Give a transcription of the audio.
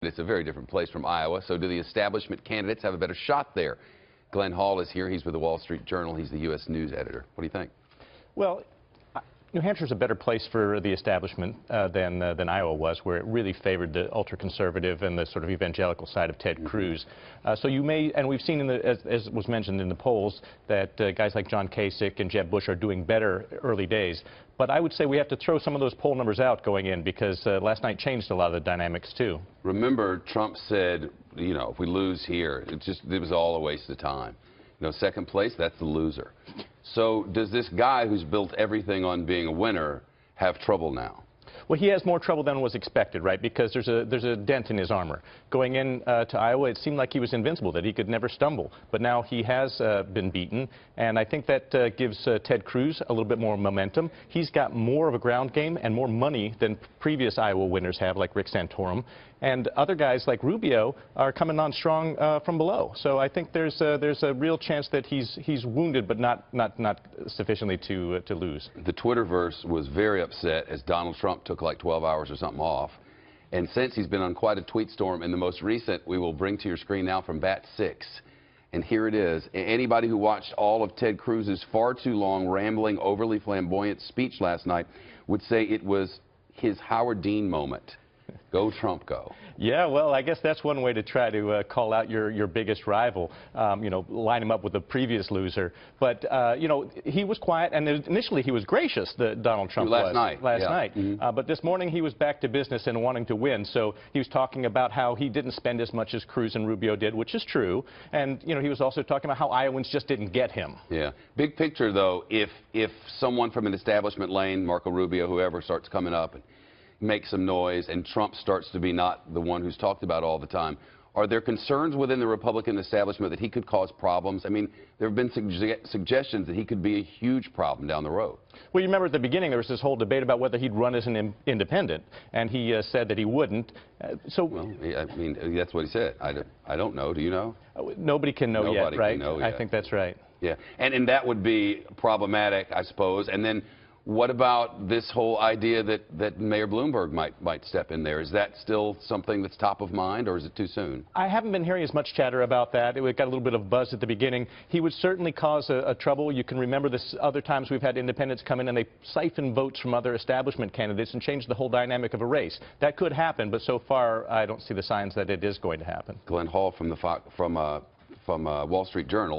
It's a very different place from Iowa, so do the establishment candidates have a better shot there? Glenn Hall is here. He's with the Wall Street Journal. He's the U.S. News editor. What do you think? Well, New Hampshire's a better place for the establishment than Iowa was, where it really favored the ultra-conservative and the sort of evangelical side of Ted Cruz. So you may, and we've seen, as was mentioned in the polls, that guys like John Kasich and Jeb Bush are doing better early days. But I would say we have to throw some of those poll numbers out going in, because last night changed a lot of the dynamics, too. Remember, Trump said, you know, if we lose here, it was all a waste of time. You know, second place, that's the loser. So does this guy who's built everything on being a winner have trouble now? Well, he has more trouble than was expected, right? Because there's a dent in his armor. Going in to Iowa, it seemed like he was invincible, that he could never stumble. But now he has been beaten, and I think that gives Ted Cruz a little bit more momentum. He's got more of a ground game and more money than previous Iowa winners have, like Rick Santorum. And other guys like Rubio are coming on strong from below. So I think there's a real chance that he's wounded, but not sufficiently to lose. The Twitterverse was very upset as Donald Trump took like 12 hours or something off. And since he's been on quite a tweet storm, and the most recent we will bring to your screen now from Bat 6. And here it is. Anybody who watched all of Ted Cruz's far too long, rambling, overly flamboyant speech last night would say it was his Howard Dean moment. Go Trump, go. Yeah, well, I guess that's one way to try to call out your biggest rival, you know, line him up with the previous loser. But, you know, he was quiet, and initially he was gracious, Donald Trump was. Last night. But this morning he was back to business and wanting to win. So he was talking about how he didn't spend as much as Cruz and Rubio did, which is true. And, you know, he was also talking about how Iowans just didn't get him. Yeah. Big picture, though, if someone from an establishment lane, Marco Rubio, whoever, starts coming up and make some noise, and Trump starts to be not the one who's talked about all the time, are there concerns within the Republican establishment that he could cause problems? I mean, there have been suggestions that he could be a huge problem down the road. Well, you remember at the beginning there was this whole debate about whether he'd run as an independent, and he said that he wouldn't. Well, I mean, that's what he said. I don't know. Do you know? Nobody can know yet, right? Can know yet. I think that's right. Yeah, and that would be problematic, I suppose. And then what about this whole idea that Mayor Bloomberg might step in there? Is that still something that's top of mind, or is it too soon? I haven't been hearing as much chatter about that. It got a little bit of buzz at the beginning. He would certainly cause a trouble. You can remember this other times we've had independents come in and they siphon votes from other establishment candidates and change the whole dynamic of a race. That could happen, but so far I don't see the signs that it is going to happen. Glenn Hall from Wall Street Journal.